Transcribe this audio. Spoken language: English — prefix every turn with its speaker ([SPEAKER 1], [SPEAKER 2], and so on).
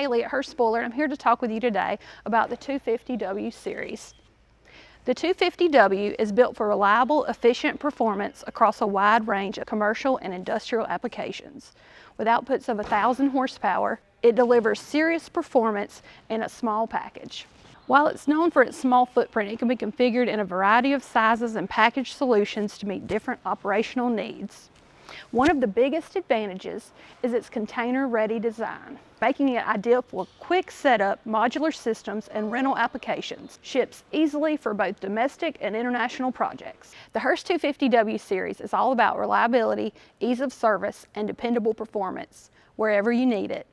[SPEAKER 1] Haley at Hurst and I'm here to talk with you today about the 250W series. The 250W is built for reliable, efficient performance across a wide range of commercial and industrial applications. With outputs of 1,000 horsepower, it delivers serious performance in a small package. While it's known for its small footprint, it can be configured in a variety of sizes and package solutions to meet different operational needs. One of the biggest advantages is its container-ready design, making it ideal for quick setup, modular systems, and rental applications. Ships easily for both domestic and international projects. The Hurst 250W series is all about reliability, ease of service, and dependable performance wherever you need it.